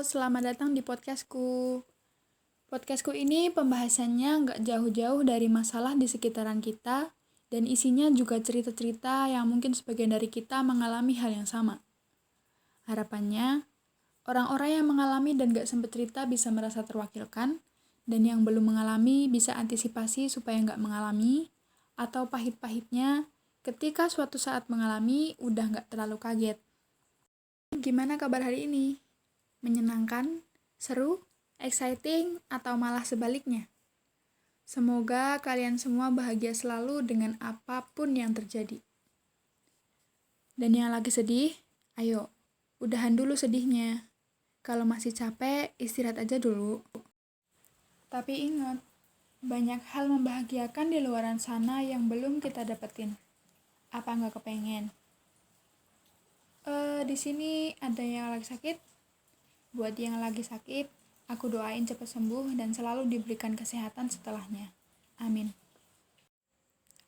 selamat datang di podcastku. Podcastku ini pembahasannya nggak jauh-jauh dari masalah di sekitaran kita, dan isinya juga cerita-cerita yang mungkin sebagian dari kita mengalami hal yang sama. Harapannya, orang-orang yang mengalami dan nggak sempat cerita bisa merasa terwakilkan, dan yang belum mengalami bisa antisipasi supaya nggak mengalami, atau pahit-pahitnya ketika suatu saat mengalami udah nggak terlalu kaget. Gimana kabar hari ini? Menyenangkan, seru, exciting, atau malah sebaliknya? Semoga kalian semua bahagia selalu dengan apapun yang terjadi. Dan yang lagi sedih, ayo, udahan dulu sedihnya. Kalau masih capek, istirahat aja dulu. Tapi ingat, banyak hal membahagiakan di luaran sana yang belum kita dapetin. Apa nggak kepengen? Di sini ada yang lagi sakit? Buat yang lagi sakit, aku doain cepat sembuh dan selalu diberikan kesehatan setelahnya. Amin.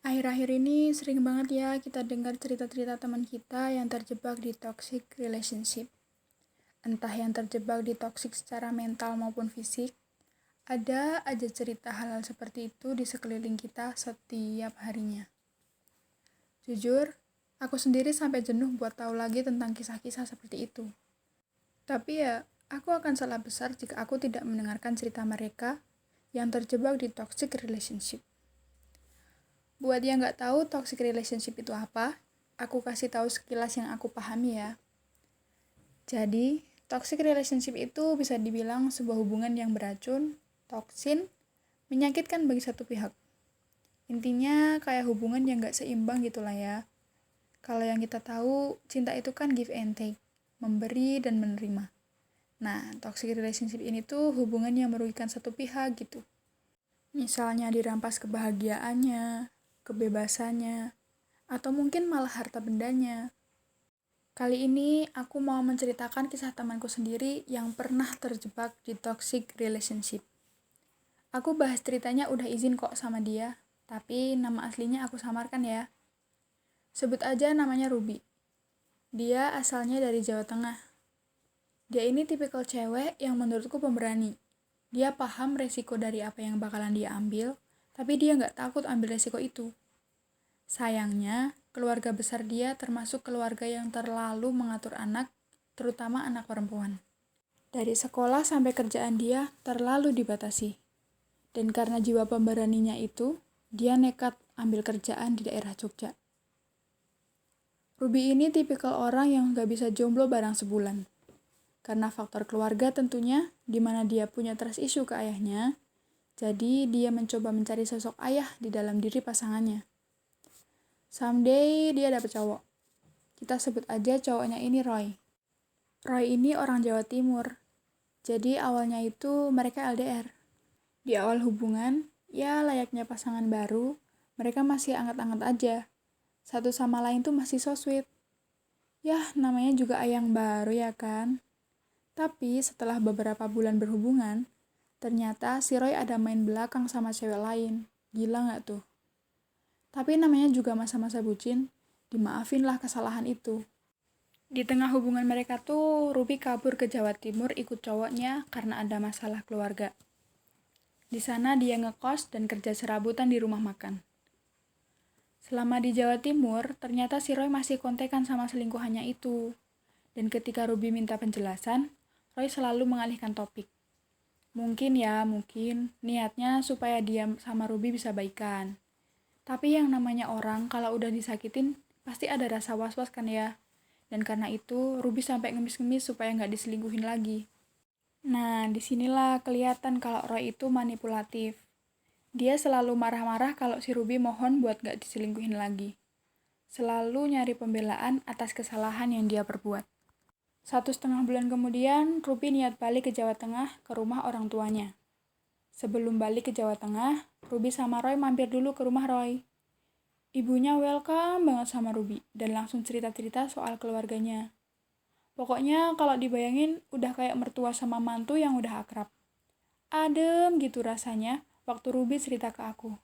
Akhir-akhir ini sering banget ya kita dengar cerita-cerita teman kita yang terjebak di toxic relationship. Entah yang terjebak di toxic secara mental maupun fisik, ada aja cerita hal-hal seperti itu di sekeliling kita setiap harinya. Jujur, aku sendiri sampai jenuh buat tahu lagi tentang kisah-kisah seperti itu. Tapi ya, aku akan salah besar jika aku tidak mendengarkan cerita mereka yang terjebak di toxic relationship. Buat yang nggak tahu toxic relationship itu apa, aku kasih tahu sekilas yang aku pahami ya. Jadi, toxic relationship itu bisa dibilang sebuah hubungan yang beracun, toksin, menyakitkan bagi satu pihak. Intinya kayak hubungan yang nggak seimbang gitulah ya. Kalau yang kita tahu, cinta itu kan give and take, memberi dan menerima. Nah, toxic relationship ini tuh hubungan yang merugikan satu pihak gitu. Misalnya dirampas kebahagiaannya, kebebasannya, atau mungkin malah harta bendanya. Kali ini aku mau menceritakan kisah temanku sendiri yang pernah terjebak di toxic relationship. Aku bahas ceritanya udah izin kok sama dia, tapi nama aslinya aku samarkan ya. Sebut aja namanya Ruby. Dia asalnya dari Jawa Tengah. Dia ini tipikal cewek yang menurutku pemberani. Dia paham resiko dari apa yang bakalan dia ambil, tapi dia nggak takut ambil resiko itu. Sayangnya, keluarga besar dia termasuk keluarga yang terlalu mengatur anak, terutama anak perempuan. Dari sekolah sampai kerjaan dia terlalu dibatasi. Dan karena jiwa pemberaninya itu, dia nekat ambil kerjaan di daerah Jogja. Ruby ini tipikal orang yang nggak bisa jomblo barang sebulan. Karena faktor keluarga tentunya, di mana dia punya trust issue ke ayahnya, jadi dia mencoba mencari sosok ayah di dalam diri pasangannya. Someday dia dapet cowok. Kita sebut aja cowoknya ini Roy. Roy ini orang Jawa Timur, jadi awalnya itu mereka LDR. Di awal hubungan, ya layaknya pasangan baru, mereka masih anget-anget aja. Satu sama lain tuh masih so sweet. Yah, namanya juga ayang baru ya kan? Tapi setelah beberapa bulan berhubungan, ternyata si Roy ada main belakang sama cewek lain. Gila gak tuh? Tapi namanya juga masa-masa bucin, dimaafinlah kesalahan itu. Di tengah hubungan mereka tuh, Ruby kabur ke Jawa Timur ikut cowoknya karena ada masalah keluarga. Di sana dia ngekos dan kerja serabutan di rumah makan. Selama di Jawa Timur, ternyata si Roy masih kontekan sama selingkuhannya itu. Dan ketika Ruby minta penjelasan, Roy selalu mengalihkan topik. Mungkin niatnya supaya dia sama Ruby bisa baikan. Tapi yang namanya orang kalau udah disakitin, pasti ada rasa was-was kan ya. Dan karena itu, Ruby sampai ngemis-ngemis supaya nggak diselingkuhin lagi. Nah, disinilah kelihatan kalau Roy itu manipulatif. Dia selalu marah-marah kalau si Ruby mohon buat nggak diselingkuhin lagi. Selalu nyari pembelaan atas kesalahan yang dia perbuat. 1,5 bulan kemudian, Ruby niat balik ke Jawa Tengah ke rumah orang tuanya. Sebelum balik ke Jawa Tengah, Ruby sama Roy mampir dulu ke rumah Roy. Ibunya welcome banget sama Ruby dan langsung cerita-cerita soal keluarganya. Pokoknya kalau dibayangin udah kayak mertua sama mantu yang udah akrab. Adem gitu rasanya waktu Ruby cerita ke aku.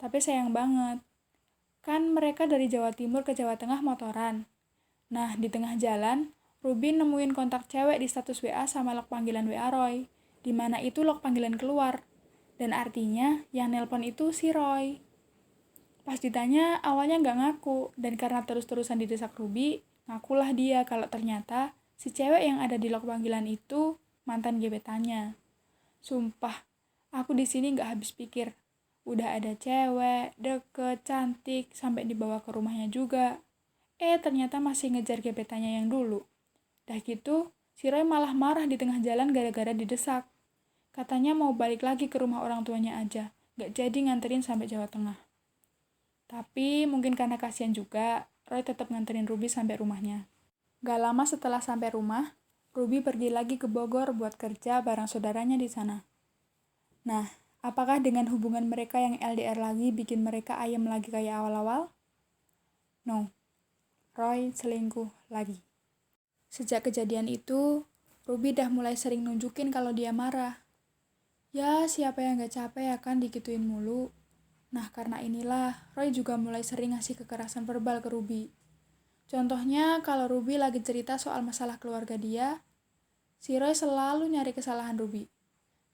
Tapi sayang banget, kan mereka dari Jawa Timur ke Jawa Tengah motoran. Nah, di tengah jalan, Ruby nemuin kontak cewek di status WA sama log panggilan WA Roy, di mana itu log panggilan keluar. Dan artinya yang nelpon itu si Roy. Pas ditanya, awalnya nggak ngaku, dan karena terus-terusan didesak Ruby, ngakulah dia kalau ternyata si cewek yang ada di log panggilan itu mantan gebetannya. Sumpah, aku di sini nggak habis pikir. Udah ada cewek, deket, cantik, sampai dibawa ke rumahnya juga. Ternyata masih ngejar gebetannya yang dulu. Dah gitu, si Roy malah marah di tengah jalan gara-gara didesak. Katanya mau balik lagi ke rumah orang tuanya aja, gak jadi nganterin sampai Jawa Tengah. Tapi mungkin karena kasihan juga, Roy tetap nganterin Ruby sampai rumahnya. Gak lama setelah sampai rumah, Ruby pergi lagi ke Bogor buat kerja bareng saudaranya di sana. Nah, apakah dengan hubungan mereka yang LDR lagi bikin mereka ayem lagi kayak awal-awal? No, Roy selingkuh lagi. Sejak kejadian itu, Ruby dah mulai sering nunjukin kalau dia marah. Ya, siapa yang gak capek ya kan digituin mulu. Nah, karena inilah, Roy juga mulai sering ngasih kekerasan verbal ke Ruby. Contohnya, kalau Ruby lagi cerita soal masalah keluarga dia, si Roy selalu nyari kesalahan Ruby.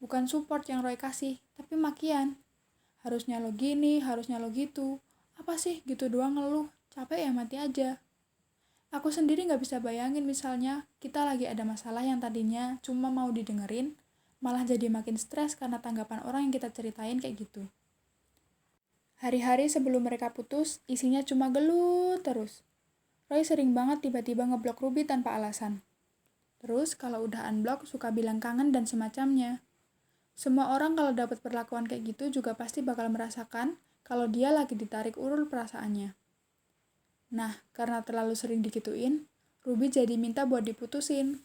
Bukan support yang Roy kasih, tapi makian. Harusnya lo gini, harusnya lo gitu. Apa sih, gitu doang ngeluh, capek ya mati aja. Aku sendiri gak bisa bayangin misalnya kita lagi ada masalah yang tadinya cuma mau didengerin, malah jadi makin stres karena tanggapan orang yang kita ceritain kayak gitu. Hari-hari sebelum mereka putus, isinya cuma gelut terus. Roy sering banget tiba-tiba ngeblok Ruby tanpa alasan. Terus kalau udah unblock suka bilang kangen dan semacamnya. Semua orang kalau dapat perlakuan kayak gitu juga pasti bakal merasakan kalau dia lagi ditarik ulur perasaannya. Nah, karena terlalu sering digituin, Ruby jadi minta buat diputusin.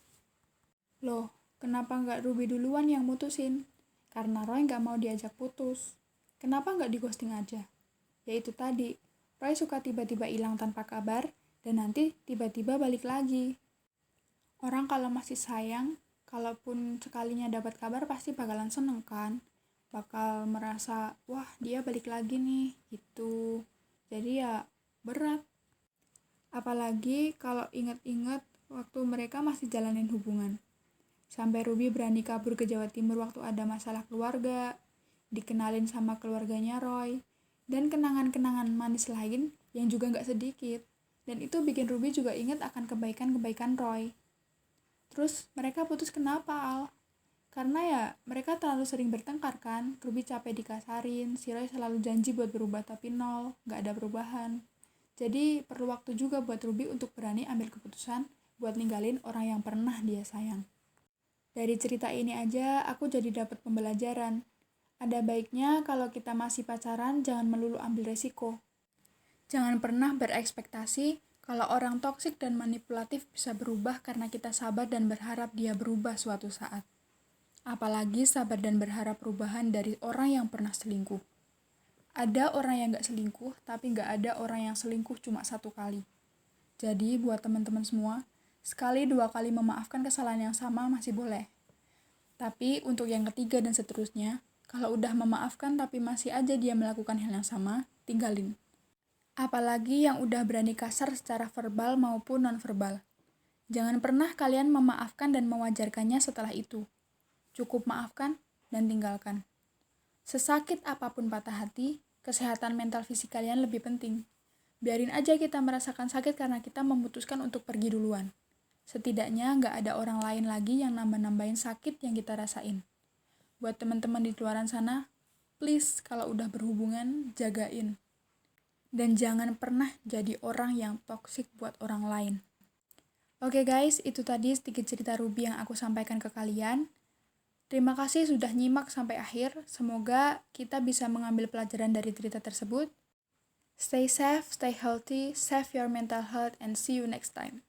Loh, kenapa nggak Ruby duluan yang mutusin? Karena Roy nggak mau diajak putus. Kenapa nggak di ghosting aja? Ya itu tadi, Roy suka tiba-tiba hilang tanpa kabar, dan nanti tiba-tiba balik lagi. Orang kalau masih sayang, kalaupun sekalinya dapat kabar pasti bakalan seneng kan? Bakal merasa, wah dia balik lagi nih, gitu. Jadi ya berat. Apalagi kalau ingat-ingat waktu mereka masih jalanin hubungan. Sampai Ruby berani kabur ke Jawa Timur waktu ada masalah keluarga, dikenalin sama keluarganya Roy, dan kenangan-kenangan manis lain yang juga gak sedikit. Dan itu bikin Ruby juga ingat akan kebaikan-kebaikan Roy. Terus mereka putus kenapa, Al? Karena ya mereka terlalu sering bertengkar kan, Ruby capek dikasarin, si Roy selalu janji buat berubah tapi nol, gak ada perubahan. Jadi perlu waktu juga buat Ruby untuk berani ambil keputusan buat ninggalin orang yang pernah dia sayang. Dari cerita ini aja aku jadi dapat pembelajaran. Ada baiknya kalau kita masih pacaran jangan melulu ambil resiko. Jangan pernah berekspektasi kalau orang toksik dan manipulatif bisa berubah karena kita sabar dan berharap dia berubah suatu saat. Apalagi sabar dan berharap perubahan dari orang yang pernah selingkuh. Ada orang yang gak selingkuh, tapi gak ada orang yang selingkuh cuma satu kali. Jadi buat teman-teman semua, sekali 2 kali memaafkan kesalahan yang sama masih boleh. Tapi untuk yang ketiga dan seterusnya, kalau udah memaafkan tapi masih aja dia melakukan hal yang sama, tinggalin. Apalagi yang udah berani kasar secara verbal maupun non-verbal. Jangan pernah kalian memaafkan dan mewajarkannya setelah itu. Cukup maafkan dan tinggalkan. Sesakit apapun patah hati, kesehatan mental fisik kalian lebih penting. Biarin aja kita merasakan sakit karena kita memutuskan untuk pergi duluan. Setidaknya nggak ada orang lain lagi yang nambah-nambahin sakit yang kita rasain. Buat teman-teman di luaran sana, please kalau udah berhubungan, jagain. Dan jangan pernah jadi orang yang toksik buat orang lain. Oke guys, itu tadi sedikit cerita Ruby yang aku sampaikan ke kalian. Terima kasih sudah nyimak sampai akhir. Semoga kita bisa mengambil pelajaran dari cerita tersebut. Stay safe, stay healthy, save your mental health, and see you next time.